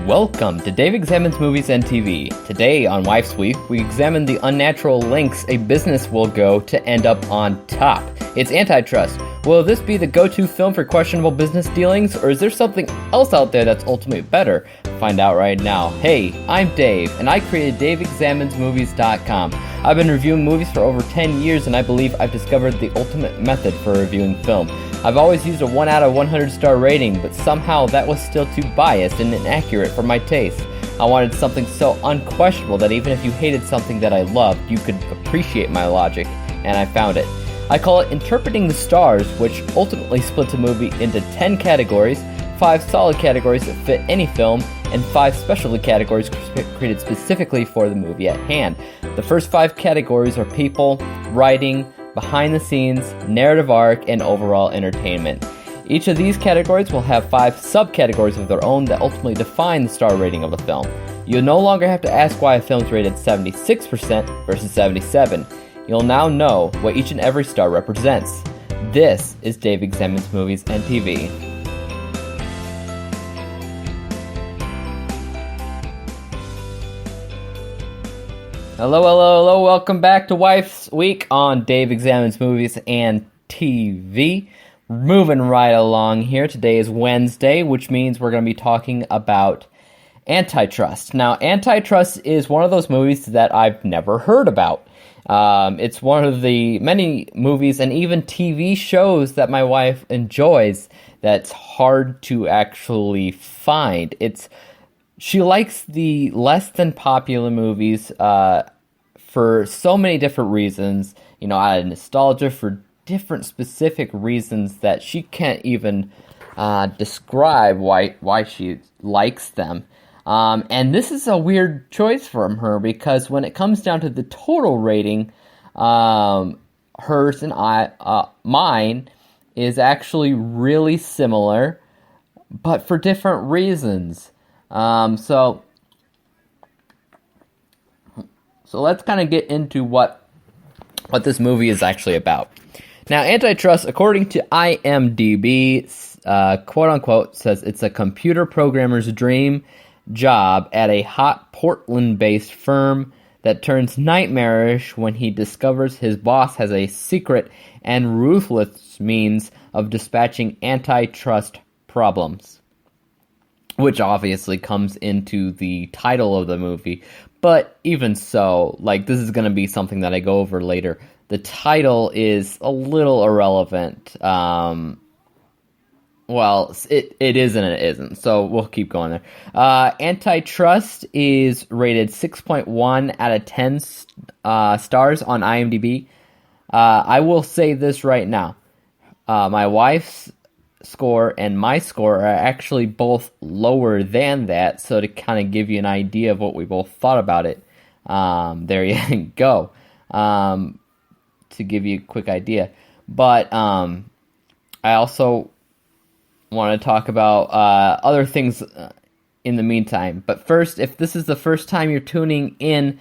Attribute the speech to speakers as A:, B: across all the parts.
A: Welcome to Dave Examines Movies and TV. Today on Wife's Week, we examine the unnatural lengths a business will go to end up on top. It's Antitrust. Will this be the go-to film for questionable business dealings, or is there something else out there that's ultimately better? Find out right now. Hey, I'm Dave, and I created DaveExaminesMovies.com. I've been reviewing movies for over 10 years, and I believe I've discovered the ultimate method for reviewing film. I've always used a 1 out of 100 star rating, but somehow that was still too biased and inaccurate for my taste. I wanted something so unquestionable that even if you hated something that I loved, you could appreciate my logic, and I found it. I call it Interpreting the Stars, which ultimately splits a movie into 10 categories, 5 solid categories that fit any film, and 5 specialty categories created specifically for the movie at hand. The first 5 categories are people, writing, behind the scenes, narrative arc, and overall entertainment. Each of these categories will have 5 subcategories of their own that ultimately define the star rating of a film. You'll no longer have to ask why a film is rated 76% versus 77%. You'll now know what each and every star represents. This is Dave Examines Movies and TV. Hello, welcome back to Wife's Week on Dave Examines Movies and TV. Moving right along here. Today is Wednesday, which means we're going to be talking about Antitrust. Now, Antitrust is one of those movies that I've never heard about. It's one of the many movies and even TV shows that my wife enjoys that's hard to actually find. She likes the less than popular movies for so many different reasons, out of nostalgia, for different specific reasons that she can't even describe why she likes them. And this is a weird choice from her because when it comes down to the total rating, hers and mine is actually really similar, but for different reasons. So let's kind of get into what this movie is actually about. Now, Antitrust, according to IMDb, quote unquote, says it's a computer programmer's dream job at a hot Portland-based firm that turns nightmarish when he discovers his boss has a secret and ruthless means of dispatching antitrust problems. Which obviously comes into the title of the movie. But even so, this is going to be something that I go over later. The title is a little irrelevant. Well, it is and it isn't, so we'll keep going there. Antitrust is rated 6.1 out of 10 stars on IMDb. I will say this right now. My wife's score and my score are actually both lower than that, so to kind of give you an idea of what we both thought about it, there you go, to give you a quick idea. But I also want to talk about other things in the meantime. But first, if this is the first time you're tuning in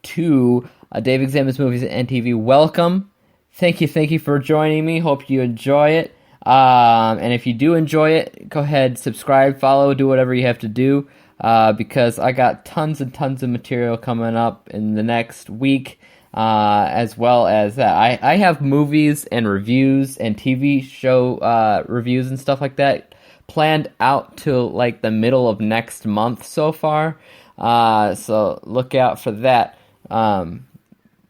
A: to Dave Examines Movies and TV, welcome. Thank you for joining me. Hope you enjoy it. And if you do enjoy it, go ahead, subscribe, follow, do whatever you have to do, because I got tons and tons of material coming up in the next week, as well as that. I have movies and reviews and TV show reviews and stuff like that planned out to the middle of next month so far, so look out for that.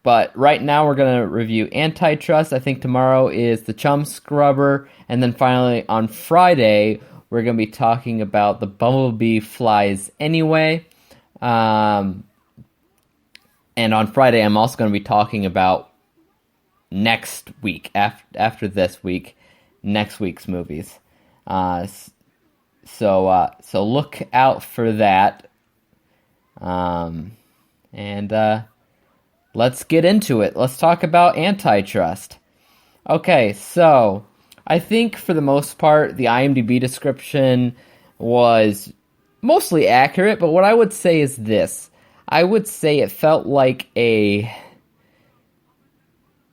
A: But right now we're going to review Antitrust. I think tomorrow is The Chum Scrubber. And then finally on Friday, we're going to be talking about The Bumblebee Flies Anyway. And on Friday, I'm also going to be talking about next week, after this week, next week's movies. So look out for that. Let's get into it. Let's talk about Antitrust. Okay, so I think for the most part, the IMDb description was mostly accurate, but what I would say is this. I would say it felt like a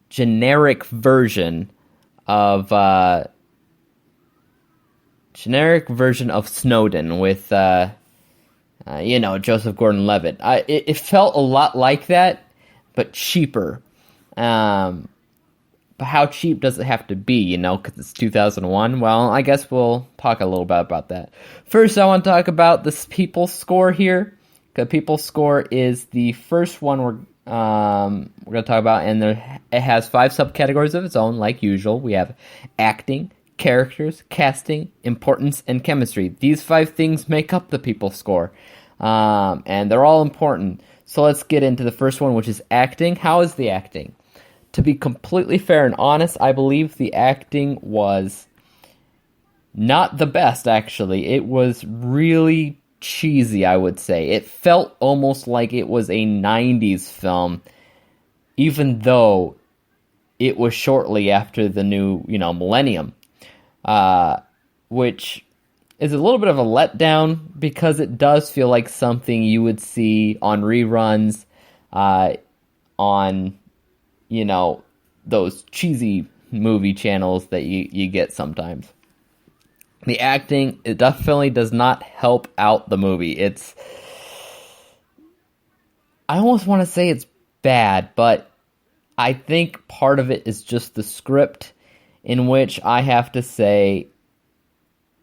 A: generic version of Snowden with Joseph Gordon-Levitt. It felt a lot like that, but cheaper. But how cheap does it have to be, because it's 2001? Well, I guess we'll talk a little bit about that. First, I want to talk about this People score here. The People score is the first one we're going to talk about, and it has 5 subcategories of its own, like usual. We have acting, characters, casting, importance, and chemistry. These 5 things make up the People score, and they're all important. So let's get into the first one, which is acting. How is the acting? To be completely fair and honest, I believe the acting was not the best, actually. It was really cheesy, I would say. It felt almost like it was a 90s film, even though it was shortly after the new, millennium, which is a little bit of a letdown because it does feel like something you would see on reruns, on those cheesy movie channels that you get sometimes. The acting, it definitely does not help out the movie. I almost want to say it's bad, but I think part of it is just the script, in which I have to say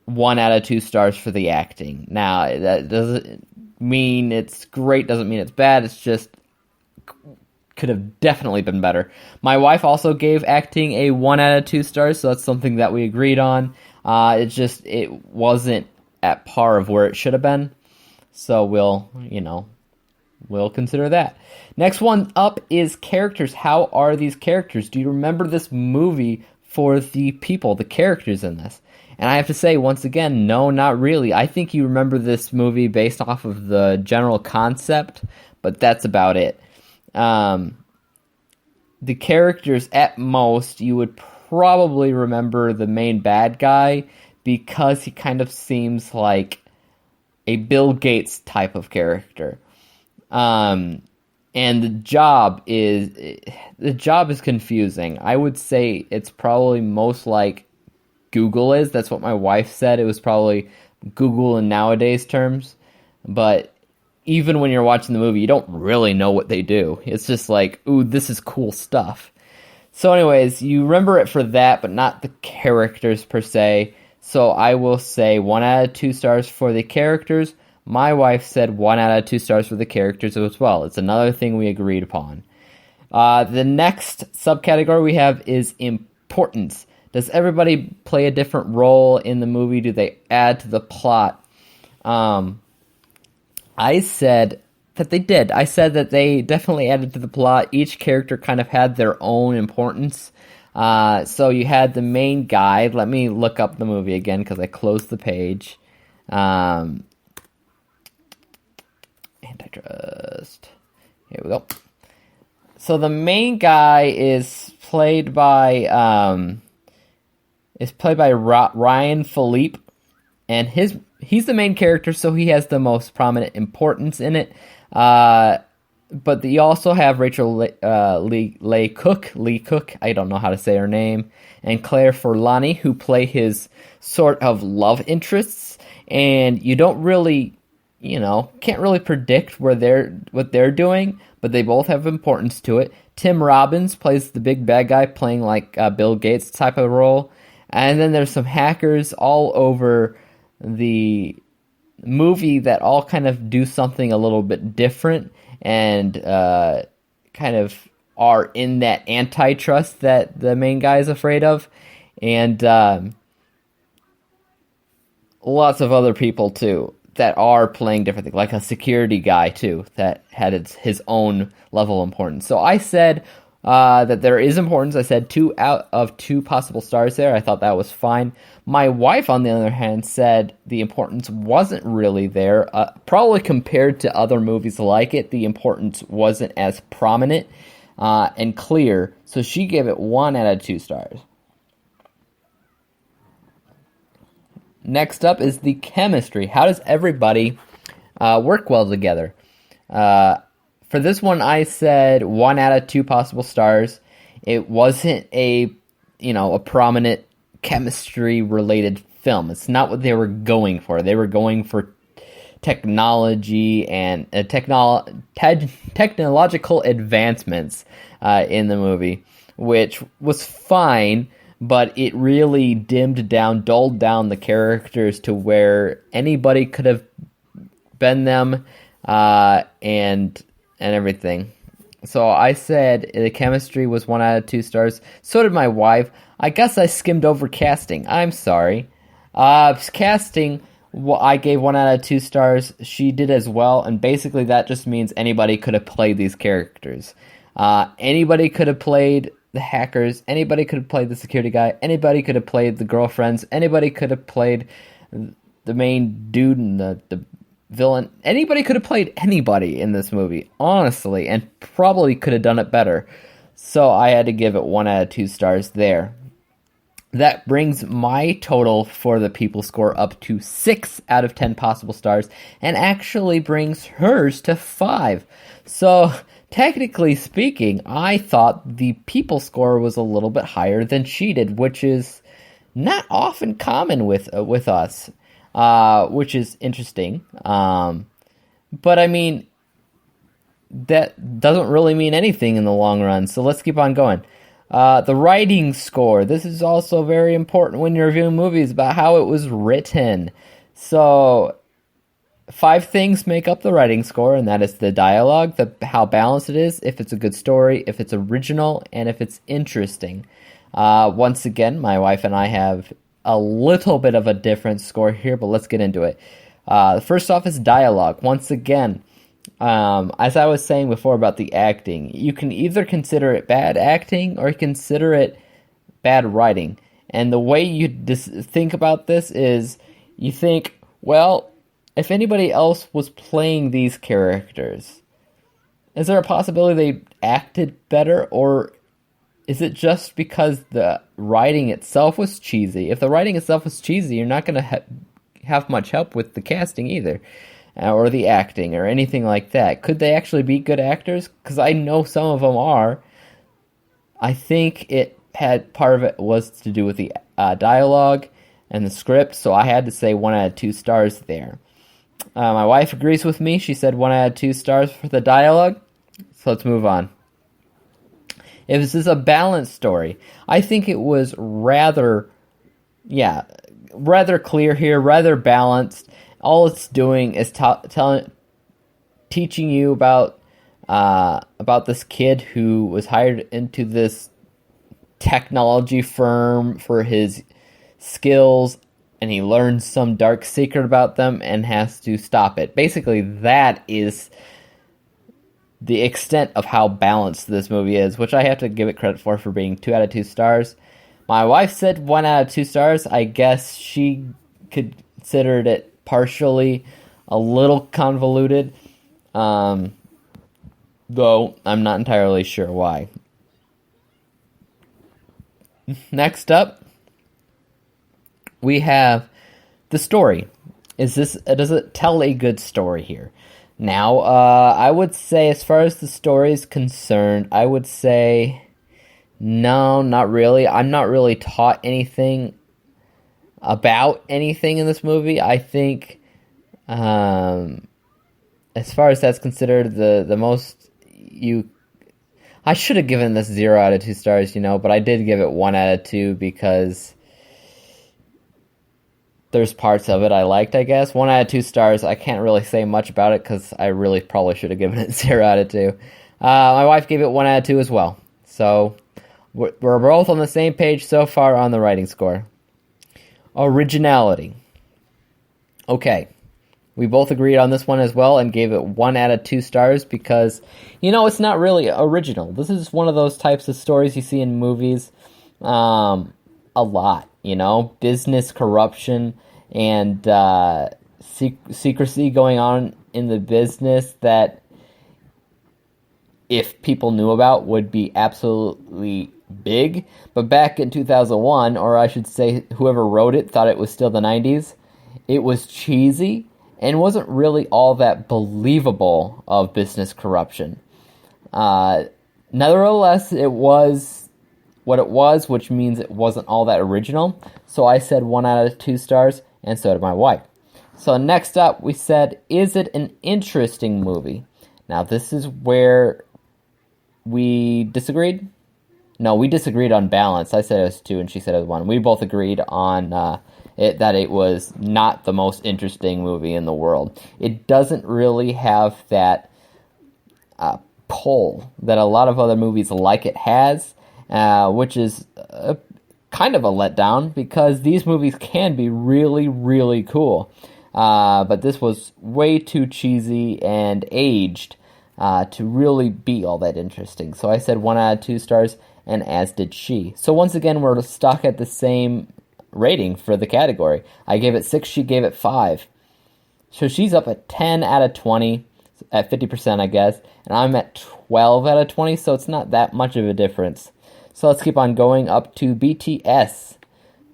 A: 1 out of 2 stars for the acting. Now, that doesn't mean it's great, doesn't mean it's bad, it's just could have definitely been better. My wife also gave acting a 1 out of 2 stars, so that's something that we agreed on. It wasn't at par of where it should have been, so we'll consider that. Next one up is characters. How are these characters? Do you remember this movie for the people, the characters in this? And I have to say, once again, no, not really. I think you remember this movie based off of the general concept, but that's about it. The characters, at most, you would probably remember the main bad guy because he kind of seems like a Bill Gates type of character. And the job is confusing. I would say it's probably most like Google is. That's what my wife said. It was probably Google in nowadays terms, but even when you're watching the movie, you don't really know what they do. It's just like, ooh, this is cool stuff. So anyways, you remember it for that, but not the characters per se. So I will say 1 out of 2 stars for the characters. My wife said 1 out of 2 stars for the characters as well. It's another thing we agreed upon. The next subcategory we have is importance. Does everybody play a different role in the movie? Do they add to the plot? I said that they did. I said that they definitely added to the plot. Each character kind of had their own importance. So you had the main guy. Let me look up the movie again because I closed the page. Antitrust. Here we go. So the main guy is played by Ryan Philippe, and he's the main character, so he has the most prominent importance in it. But you also have Rachel Lee Cook, I don't know how to say her name, and Claire Forlani, who play his sort of love interests, and you don't really, can't really predict what they're doing, but they both have importance to it. Tim Robbins plays the big bad guy, playing like Bill Gates type of role, and then there's some hackers all over the movie that all kind of do something a little bit different and kind of are in that antitrust that the main guy is afraid of, and lots of other people too that are playing different things, like a security guy too that had his own level of importance. So I said that there is importance. I said 2 out of 2 possible stars there. I thought that was fine. My wife, on the other hand, said the importance wasn't really there. Probably compared to other movies like it, the importance wasn't as prominent and clear. So she gave it 1 out of 2 stars. Next up is the chemistry. How does everybody work well together? For this one, I said 1 out of 2 possible stars. It wasn't a prominent chemistry-related film. It's not what they were going for. They were going for technology and technological advancements in the movie, which was fine, but it really dulled down the characters to where anybody could have been them, and everything. So I said the chemistry was 1 out of 2 stars. So did my wife. I guess I skimmed over casting. I'm sorry. Casting, I gave 1 out of 2 stars. She did as well, and basically that just means anybody could have played these characters. Anybody could have played the hackers. Anybody could have played the security guy. Anybody could have played the girlfriends. Anybody could have played the main dude and the villain. Anybody could have played anybody in this movie, honestly, and probably could have done it better. So I had to give it 1 out of 2 stars there. That brings my total for the people score up to 6 out of 10 possible stars, and actually brings hers to 5. So, technically speaking, I thought the people score was a little bit higher than she did, which is not often common with us, which is interesting. But I mean, that doesn't really mean anything in the long run, so let's keep on going. The writing score. This is also very important when you're reviewing movies, about how it was written. So, 5 things make up the writing score, and that is the dialogue, how balanced it is, if it's a good story, if it's original, and if it's interesting. Once again, my wife and I have a little bit of a different score here, but let's get into it. First off is dialogue. Once again, as I was saying before about the acting, you can either consider it bad acting or consider it bad writing. And the way you think about this is, you think, well, if anybody else was playing these characters, is there a possibility they acted better, or is it just because the writing itself was cheesy? If the writing itself was cheesy, you're not going to have much help with the casting either. Or the acting, or anything like that. Could they actually be good actors? Because I know some of them are. I think part of it was to do with the dialogue and the script, so I had to say 1 out of 2 stars there. My wife agrees with me. She said 1 out of 2 stars for the dialogue. So let's move on. If this is a balanced story, I think it was rather clear here, rather balanced. All it's doing is teaching you about this kid who was hired into this technology firm for his skills, and he learns some dark secret about them and has to stop it. Basically, that is the extent of how balanced this movie is, which I have to give it credit for being 2 out of 2 stars. My wife said 1 out of 2 stars. I guess she considered it partially a little convoluted, though I'm not entirely sure why. Next up, we have the story. Does it tell a good story here? Now, I would say, as far as the story is concerned, I would say no, not really. I'm not really taught anything about anything in this movie. I think, as far as that's considered, the most I should have given this 0 out of 2 stars, but I did give it 1 out of 2 because there's parts of it I liked, I guess. 1 out of 2 stars, I can't really say much about it because I really probably should have given it 0 out of 2. My wife gave it 1 out of 2 as well. So, we're both on the same page so far on the writing score. Originality. Okay. We both agreed on this one as well and gave it 1 out of 2 stars because, it's not really original. This is one of those types of stories you see in movies a lot, business corruption and secrecy going on in the business that, if people knew about, would be absolutely big. But back in 2001, or I should say whoever wrote it thought it was still the 90s, it was cheesy and wasn't really all that believable of business corruption. Nevertheless, it was what it was, which means it wasn't all that original. So I said 1 out of 2 stars, and so did my wife. So next up, we said, is it an interesting movie? Now, this is where we disagreed. No, we disagreed on balance. I said it was 2, and she said it was 1. We both agreed on that it was not the most interesting movie in the world. It doesn't really have that pull that a lot of other movies like it has, which is kind of a letdown because these movies can be really, really cool. But this was way too cheesy and aged to really be all that interesting. So I said 1 out of 2 stars, and as did she. So once again, we're stuck at the same rating for the category. I gave it 6, she gave it 5. So she's up at 10 out of 20, at 50%, I guess, and I'm at 12 out of 20, so it's not that much of a difference. So let's keep on going up to BTS.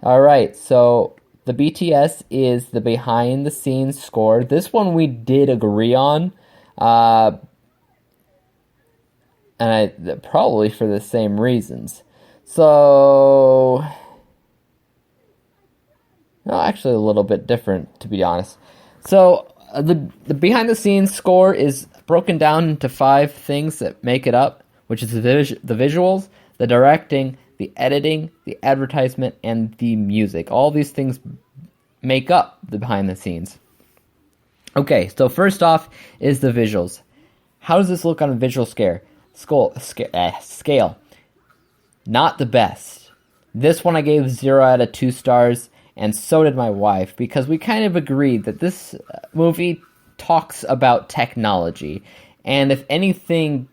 A: All right, so the BTS is the behind-the-scenes score. This one we did agree on, and probably for the same reasons. So, no, actually a little bit different, to be honest. So, the behind-the-scenes score is broken down into 5 things that make it up, which is the visuals, the directing, the editing, the advertisement, and the music. All these things make up the behind-the-scenes. Okay, so first off is the visuals. How does this look on a visual scale? Not the best. This one I gave 0 out of 2 stars, and so did my wife, because we kind of agreed that this movie talks about technology. And if anything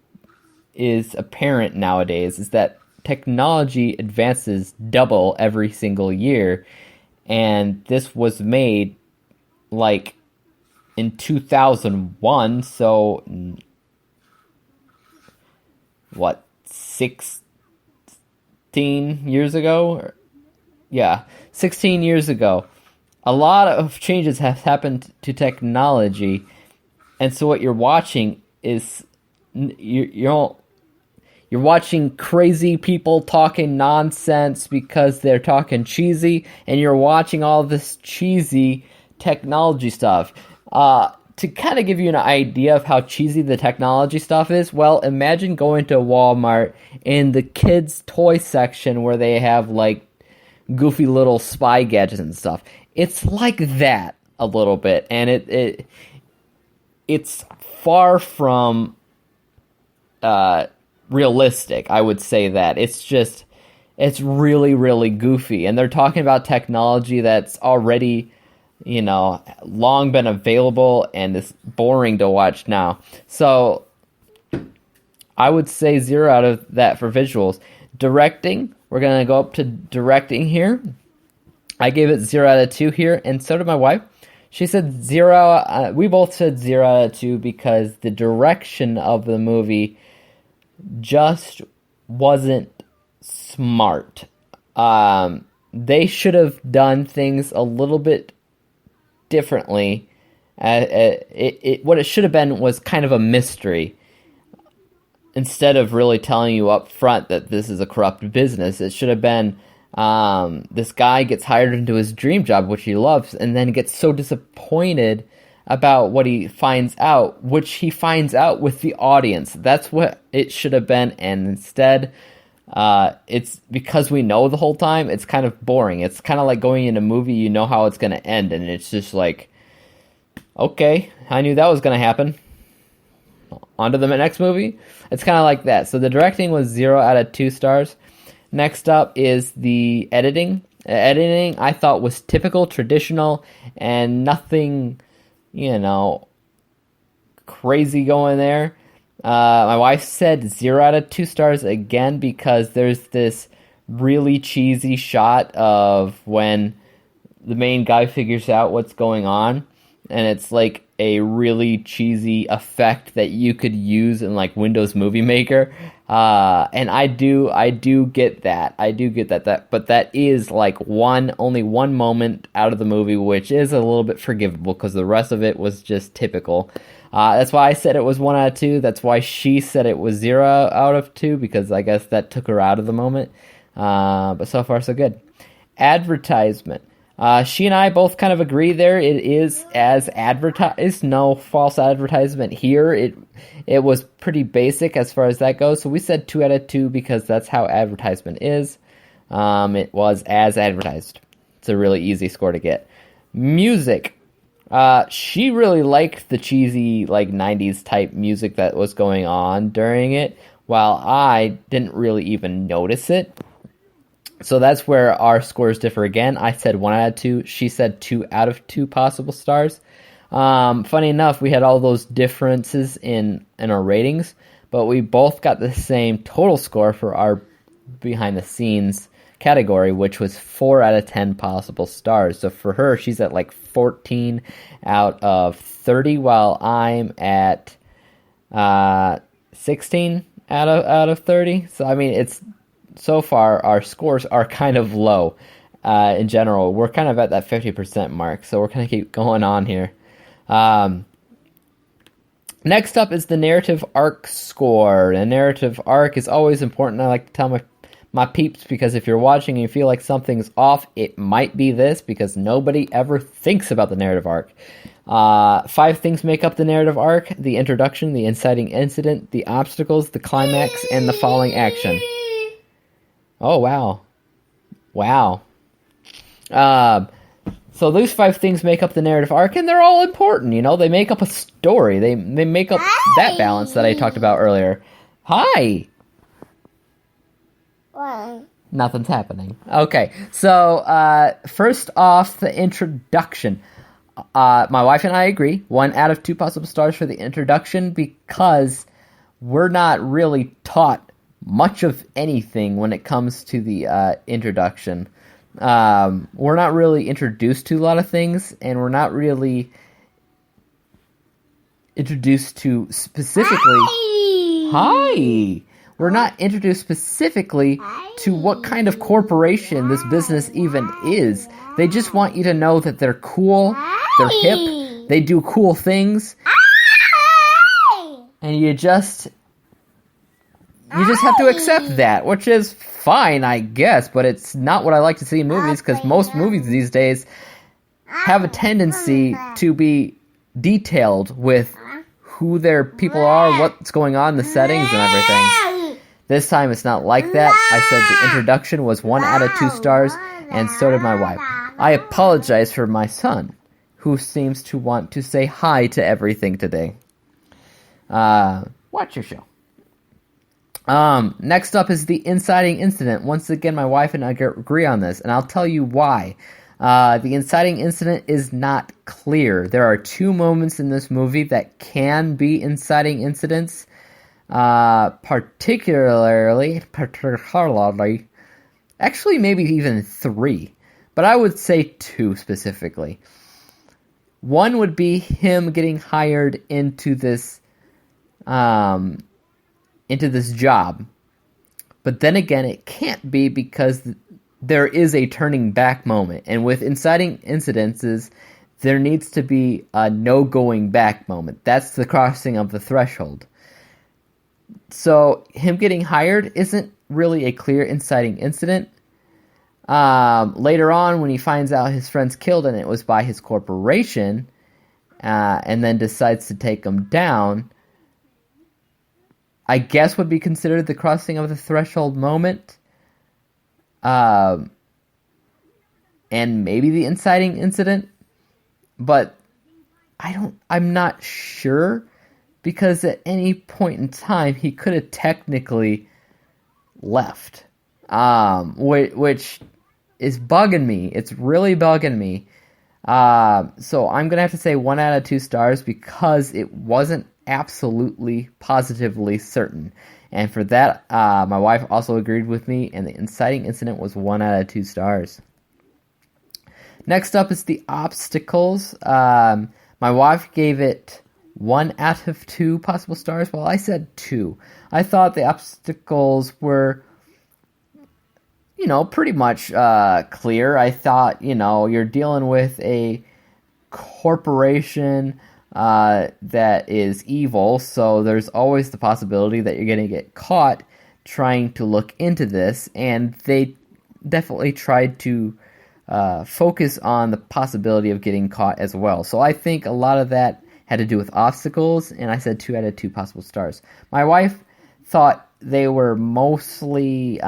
A: is apparent nowadays, is that technology advances double every single year. And this was made, like, in 2001, so 16 years ago? Yeah, 16 years ago. A lot of changes have happened to technology, and so what you're watching is you're watching crazy people talking nonsense because they're talking cheesy, and you're watching all this cheesy technology stuff. To kind of give you an idea of how cheesy the technology stuff is, well, imagine going to Walmart in the kids' toy section where they have, like, goofy little spy gadgets and stuff. It's like that a little bit, and it's far from realistic, I would say that. It's really, really goofy, and they're talking about technology that's already, long been available, and it's boring to watch now. So I would say 0 out of that for visuals. Directing, we're going to go up to directing here. I gave it 0 out of 2 here, and so did my wife. She said 0, we both said 0 out of 2 because the direction of the movie just wasn't smart. They should have done things a little bit differently. What it should have been was kind of a mystery. Instead of really telling you up front that this is a corrupt business, it should have been this guy gets hired into his dream job, which he loves, and then gets so disappointed about what he finds out, which he finds out with the audience. That's what it should have been, and instead, it's because we know the whole time, it's kind of boring. It's kind of like going in a movie, you know how it's going to end, and it's just like, okay, I knew that was going to happen. On to the next movie. It's kind of like that. So the directing was 0 out of 2 stars. Next up is the editing. Editing, I thought, was typical, traditional, and nothing, crazy going there. My wife said 0 out of 2 stars again because there's this really cheesy shot of when the main guy figures out what's going on, and it's like a really cheesy effect that you could use in like Windows Movie Maker. And I do get that. But that is like only one moment out of the movie, which is a little bit forgivable because the rest of it was just typical. That's why I said it was 1 out of 2. That's why she said it was 0 out of 2, because I guess that took her out of the moment. But so far so good. Advertisement. She and I both kind of agree there. It is as advertised. No false advertisement here. It was pretty basic as far as that goes. So we said 2 out of 2 because that's how advertisement is. It was as advertised. It's a really easy score to get. Music. She really liked the cheesy, like, 90s type music that was going on during it, while I didn't really even notice it. So that's where our scores differ again. I said 1 out of 2. She said 2 out of 2 possible stars. Funny enough, we had all those differences in our ratings, but we both got the same total score for our behind the scenes category, which was 4 out of 10 possible stars. So for her, she's at like 14 out of 30, while I'm at 16 out of 30. So I mean, it's so far our scores are kind of low in general. We're kind of at that 50% mark, so we're going to keep going on here. Next up is the narrative arc score. The narrative arc is always important. I like to tell my peeps, because if you're watching and you feel like something's off, it might be this, because nobody ever thinks about the narrative arc. 5 things make up the narrative arc: the introduction, the inciting incident, the obstacles, the climax, and the falling action. Oh, wow. Wow. So those 5 things make up the narrative arc, and they're all important, you know? They make up a story. They make up that balance that I talked about earlier. Hi!
B: What?
A: Nothing's happening. Okay, so first off, the introduction. My wife and I agree. 1 out of 2 possible stars for the introduction, because we're not really taught much of anything when it comes to the introduction. We're not really introduced to a lot of things, and we're not really introduced to specifically... Hi! We're not introduced specifically to what kind of corporation this business even is. They just want you to know that they're cool, they're hip, they do cool things, and you just have to accept that, which is fine, I guess, but it's not what I like to see in movies, because most movies these days have a tendency to be detailed with who their people are, what's going on, the settings, and everything. This time it's not like that. I said the introduction was 1 out of 2 stars, and so did my wife. I apologize for my son, who seems to want to say hi to everything today. Watch your show. Next up is the inciting incident. Once again, my wife and I agree on this, and I'll tell you why. The inciting incident is not clear. There are 2 moments in this movie that can be inciting incidents, particularly, actually maybe even 3, but I would say 2 specifically. One would be him getting hired into this job, but then again, it can't be, because there is a turning back moment, and with inciting incidences, there needs to be a no going back moment. That's the crossing of the threshold. So him getting hired isn't really a clear inciting incident. Later on, when he finds out his friend's killed and it was by his corporation, and then decides to take him down, I guess would be considered the crossing of the threshold moment. And maybe the inciting incident, but I'm not sure, because at any point in time he could have technically left, which is bugging me. It's really bugging me. So I'm gonna have to say 1 out of 2 stars, because it wasn't absolutely positively certain, and for that my wife also agreed with me, and the inciting incident was 1 out of 2 stars. Next up is the obstacles. My wife gave it 1 out of 2 possible stars, while I said 2. I thought the obstacles were, pretty much clear. I thought, you're dealing with a corporation that is evil, so there's always the possibility that you're going to get caught trying to look into this, and they definitely tried to focus on the possibility of getting caught as well. So I think a lot of that had to do with obstacles, and I said 2 out of 2 possible stars. My wife thought they were mostly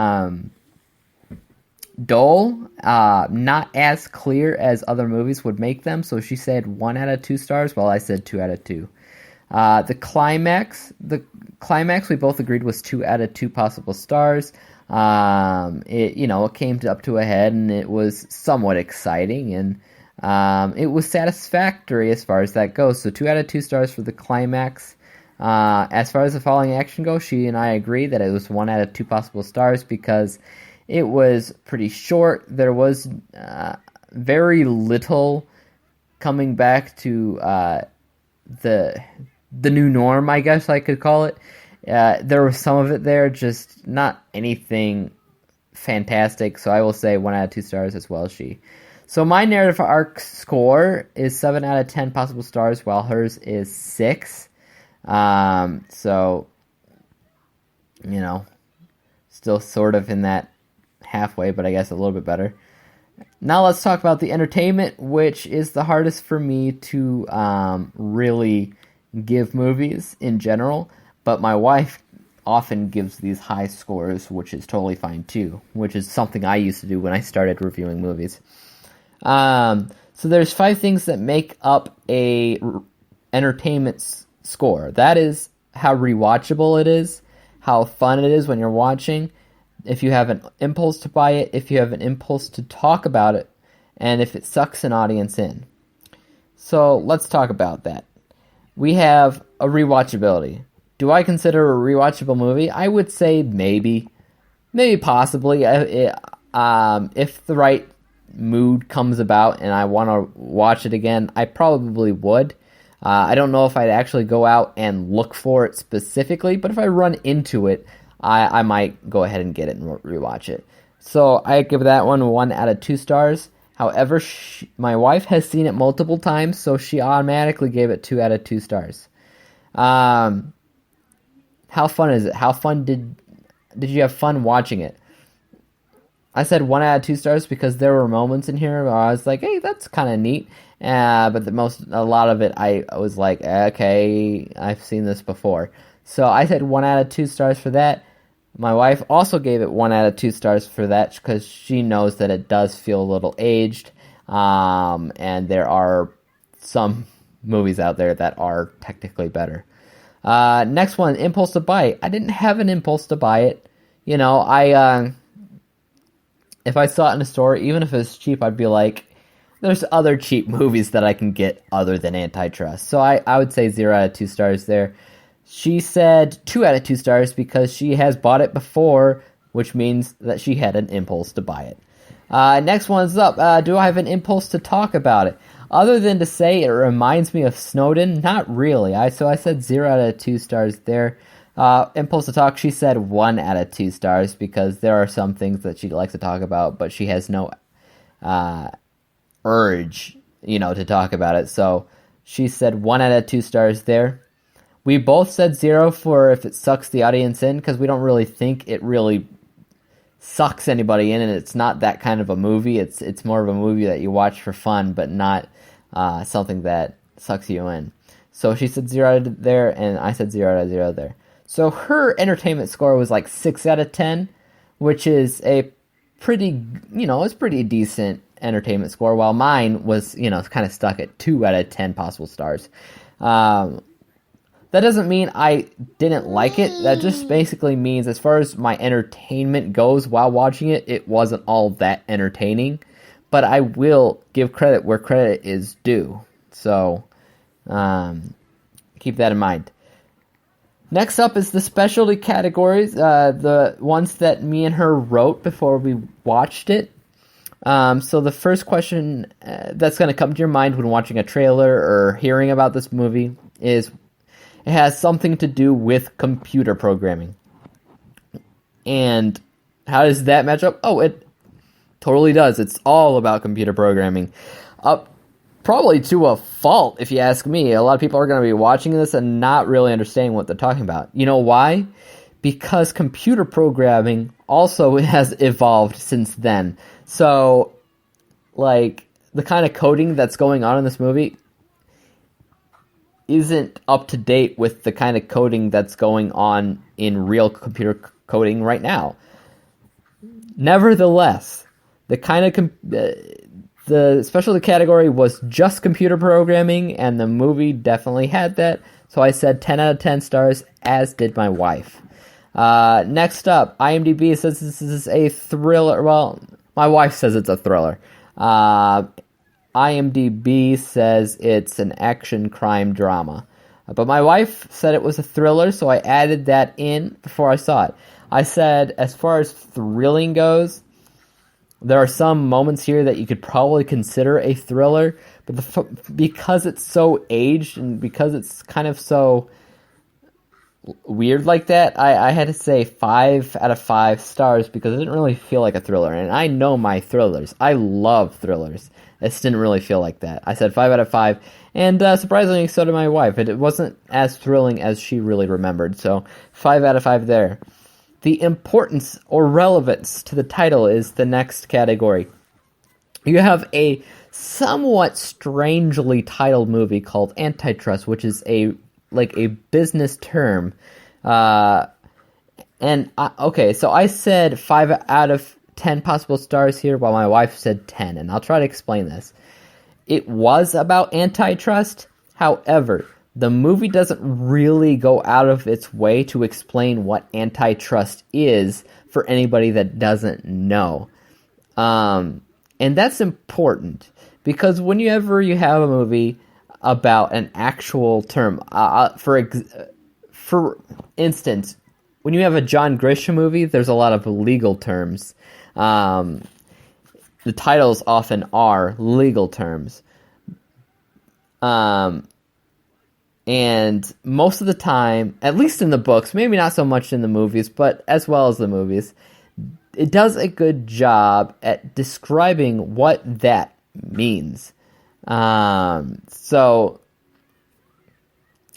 A: dull, not as clear as other movies would make them, so she said 1 out of 2 stars, while I said 2 out of 2. The climax, we both agreed was 2 out of 2 possible stars. It came up to a head, and it was somewhat exciting, and it was satisfactory as far as that goes. So 2 out of 2 stars for the climax. As far as the following action goes, she and I agree that it was 1 out of 2 possible stars because it was pretty short. There was very little coming back to the new norm, I guess I could call it. There was some of it there, just not anything fantastic. So I will say 1 out of 2 stars as well as she. So my narrative arc score is 7 out of 10 possible stars, while hers is 6. So, still sort of in that halfway, but I guess a little bit better. Now let's talk about the entertainment, which is the hardest for me to really give movies in general. But my wife often gives these high scores, which is totally fine too, which is something I used to do when I started reviewing movies. So there's 5 things that make up a entertainment score. That is how rewatchable it is, how fun it is when you're watching, if you have an impulse to buy it, if you have an impulse to talk about it, and if it sucks an audience in. So let's talk about that. We have a rewatchability. Do I consider a rewatchable movie? I would say maybe possibly. If the right mood comes about and I want to watch it again, I probably would. I don't know if I'd actually go out and look for it specifically, but if I run into it, I might go ahead and get it and rewatch it. So I give that one 1 out of 2 stars. However, my wife has seen it multiple times, so she automatically gave it 2 out of 2 stars. How fun is it? How fun did you have fun watching it? I said 1 out of 2 stars because there were moments in here where I was like, hey, that's kind of neat. But a lot of it, I was like, okay, I've seen this before. So I said 1 out of 2 stars for that. My wife also gave it 1 out of 2 stars for that because she knows that it does feel a little aged. And there are some movies out there that are technically better. Next one, impulse to buy it. I didn't have an impulse to buy it. If I saw it in a store, even if it was cheap, I'd be like, there's other cheap movies that I can get other than Antitrust. So I would say 0 out of 2 stars there. She said 2 out of 2 stars because she has bought it before, which means that she had an impulse to buy it. Next one's up. Do I have an impulse to talk about it? Other than to say it reminds me of Snowden, not really. So I said 0 out of 2 stars there. Impulse to talk, she said 1 out of 2 stars because there are some things that she'd like to talk about, but she has no urge, to talk about it. So she said 1 out of 2 stars there. We both said 0 for if it sucks the audience in because we don't really think it really sucks anybody in, and it's not that kind of a movie. It's more of a movie that you watch for fun, but not something that sucks you in. So she said 0 out of there, and I said 0 out of 0 there. So her entertainment score was like 6 out of 10, which is a pretty, it's pretty decent entertainment score, while mine was, kind of stuck at 2 out of 10 possible stars. That doesn't mean I didn't like it. That just basically means as far as my entertainment goes while watching it, it wasn't all that entertaining. But I will give credit where credit is due. So keep that in mind. Next up is the specialty categories, the ones that me and her wrote before we watched it. So the first question that's going to come to your mind when watching a trailer or hearing about this movie is, it has something to do with computer programming. And how does that match up? Oh, it totally does. It's all about computer programming. Probably to a fault, if you ask me. A lot of people are going to be watching this and not really understanding what they're talking about. You know why? Because computer programming also has evolved since then. So like the kind of coding that's going on in this movie isn't up to date with the kind of coding that's going on in real computer coding right now. Nevertheless, the kind of the specialty category was just computer programming, and the movie definitely had that. So I said 10 out of 10 stars, as did my wife. Next up, IMDb says this is a thriller. Well, my wife says it's a thriller. IMDb says it's an action crime drama. But my wife said it was a thriller, so I added that in before I saw it. I said, as far as thrilling goes, there are some moments here that you could probably consider a thriller, but because it's so aged and because it's kind of so weird like that, I had to say 5 out of 5 stars because it didn't really feel like a thriller. And I know my thrillers. I love thrillers. This didn't really feel like that. I said 5 out of 5, and surprisingly, so did my wife. It wasn't as thrilling as she really remembered, so 5 out of 5 there. The importance or relevance to the title is the next category. You have a somewhat strangely titled movie called Antitrust, which is a business term. So I said 5 out of 10 possible stars here, while my wife said 10, and I'll try to explain this. It was about antitrust. However, the movie doesn't really go out of its way to explain what antitrust is for anybody that doesn't know. And that's important, because whenever you have a movie about an actual term, for instance, when you have a John Grisham movie, there's a lot of legal terms. The titles often are legal terms. And most of the time, at least in the books, maybe not so much in the movies, but as well as the movies, it does a good job at describing what that means. So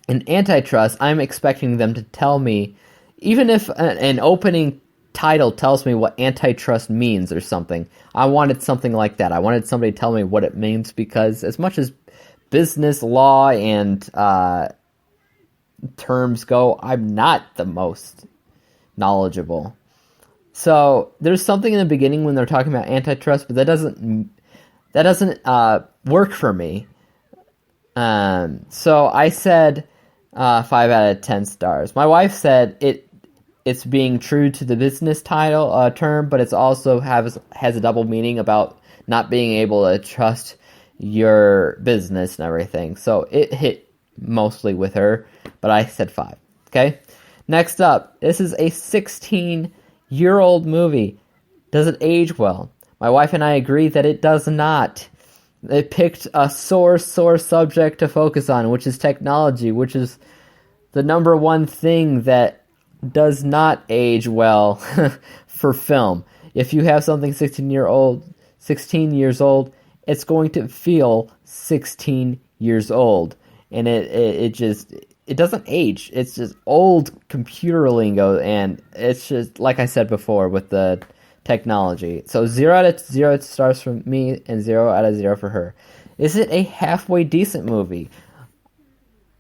A: in Antitrust, I'm expecting them to tell me, even if an opening title tells me what antitrust means or something, I wanted something like that. I wanted somebody to tell me what it means, because as much as business law and terms go, I'm not the most knowledgeable. So there's something in the beginning when they're talking about antitrust, but that doesn't work for me. So I said 5 out of 10 stars. My wife said it's being true to the business title term, but it's also has a double meaning about not being able to trust your business and everything. So it hit mostly with her, but I said 5. Okay? Next up, this is a 16-year-old movie. Does it age well? My wife and I agree that it does not. They picked a sore subject to focus on, which is technology, which is the number one thing that does not age well for film. If you have something 16 years old, it's going to feel 16 years old, and it doesn't age. It's just old computer lingo, and it's just like I said before with the technology. So 0 out of 0 stars from me, and 0 out of 0 for her. Is it a halfway decent movie?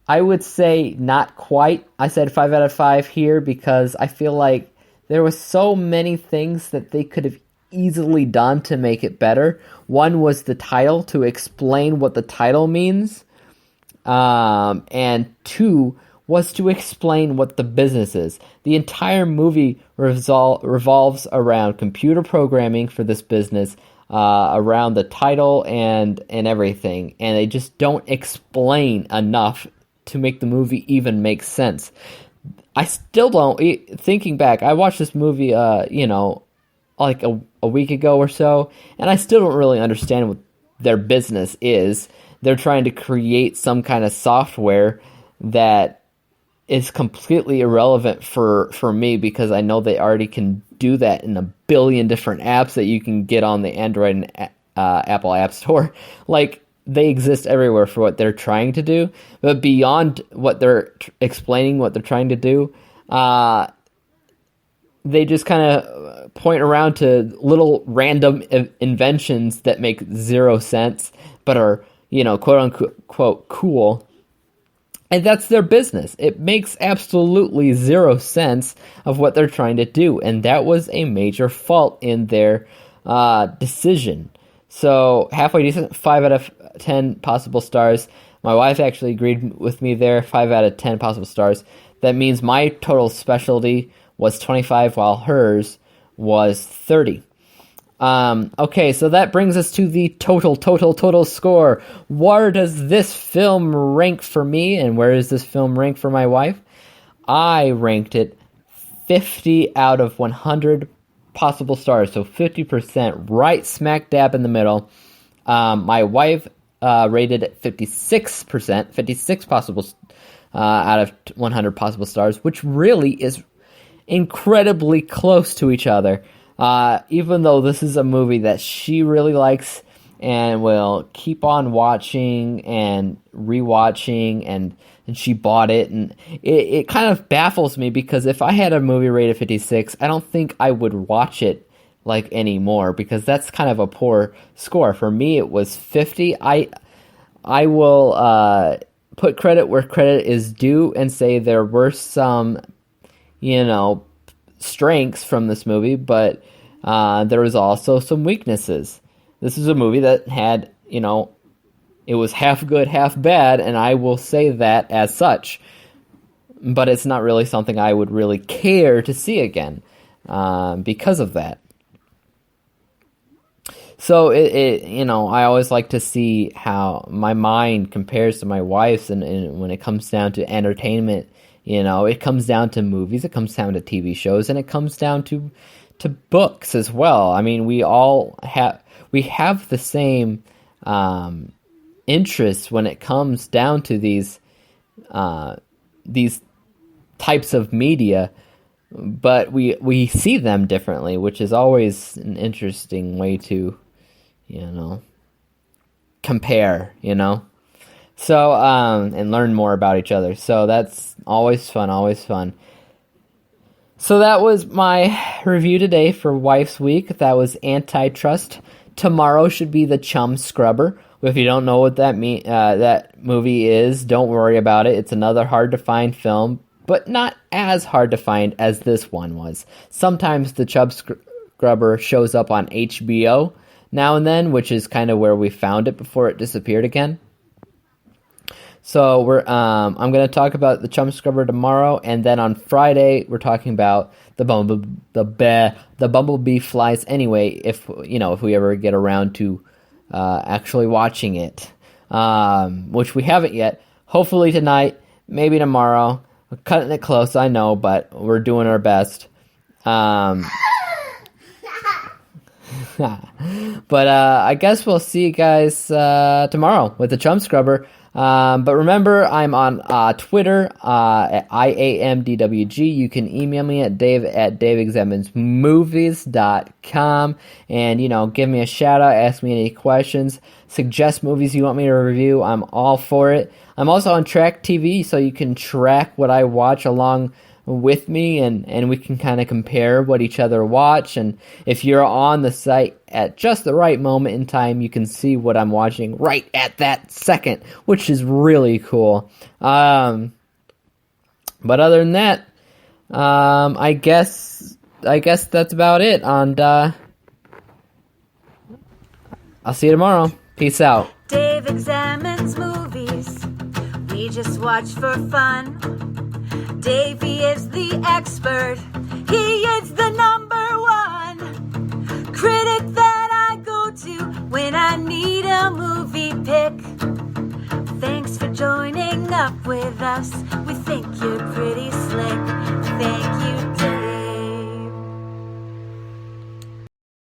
A: I would say not quite. I said 5 out of 5 here because I feel like there was so many things that they could have easily done to make it better. One was the title, to explain what the title means. And 2 was to explain what the business is. The entire movie revolves around computer programming for this business, around the title and everything. And they just don't explain enough to make the movie even make sense. I still don't, thinking back, I watched this movie, like a week ago or so, and I still don't really understand what their business is. They're trying to create some kind of software that is completely irrelevant for me, because I know they already can do that in a billion different apps that you can get on the Android and Apple App Store. Like, they exist everywhere for what they're trying to do, but beyond what they're explaining what they're trying to do, they just kind of point around to little random inventions that make zero sense, but are, quote unquote cool. And that's their business. It makes absolutely zero sense of what they're trying to do. And that was a major fault in their decision. So halfway decent, 5 out of 10 possible stars. My wife actually agreed with me there, 5 out of 10 possible stars. That means my total specialty was 25, while hers was 30. Okay, so that brings us to the total score. Where does this film rank for me, and where does this film rank for my wife? I ranked it 50 out of 100 possible stars, so 50%, right smack dab in the middle. My wife rated it 56%, 56 possible out of 100 possible stars, which really is incredibly close to each other. Even though this is a movie that she really likes and will keep on watching and rewatching, and she bought it, and it kind of baffles me, because if I had a movie rated 56, I don't think I would watch it anymore, because that's kind of a poor score. For me, it was 50. I will put credit where credit is due and say there were some, strengths from this movie, but there was also some weaknesses. This is a movie that had, it was half good, half bad, and I will say that as such. But it's not really something I would really care to see again because of that. So I always like to see how my mind compares to my wife's, and when it comes down to entertainment, it comes down to movies, it comes down to TV shows, and it comes down to books as well. I mean, we have the same interests when it comes down to these types of media, but we see them differently, which is always an interesting way to compare, so and learn more about each other. So that's always fun. So that was my review today for Wife's Week. That was Antitrust. Tomorrow should be The Chum Scrubber. If you don't know what that movie is, don't worry about it. It's another hard to find film, but not as hard to find as this one was. Sometimes The Chum Scrubber shows up on HBO now and then, which is kind of where we found it before it disappeared again. So I'm going to talk about The Chum Scrubber tomorrow, and then on Friday we're talking about the Bumblebee Flies Anyway, if we ever get around to actually watching it, which we haven't yet. Hopefully tonight, maybe tomorrow. We're cutting it close, I know, but we're doing our best. But I guess we'll see you guys tomorrow with The Chum Scrubber. But remember, I'm on Twitter at IAMDWG. You can email me at dave@daveexaminesmovies.com, and give me a shout out, ask me any questions, suggest movies you want me to review. I'm all for it. I'm also on Track TV, so you can track what I watch along with me, and we can kind of compare what each other watch. And if you're on the site at just the right moment in time, you can see what I'm watching right at that second, which is really cool. But other than that, I guess that's about it. And I'll see you tomorrow. Peace out.
B: Dave examines movies we just watch for fun. Davey is the expert. He is the #1 critic that I go to when I need a movie pick. Thanks for joining up with us. We think you're pretty slick. Thank you, Dave.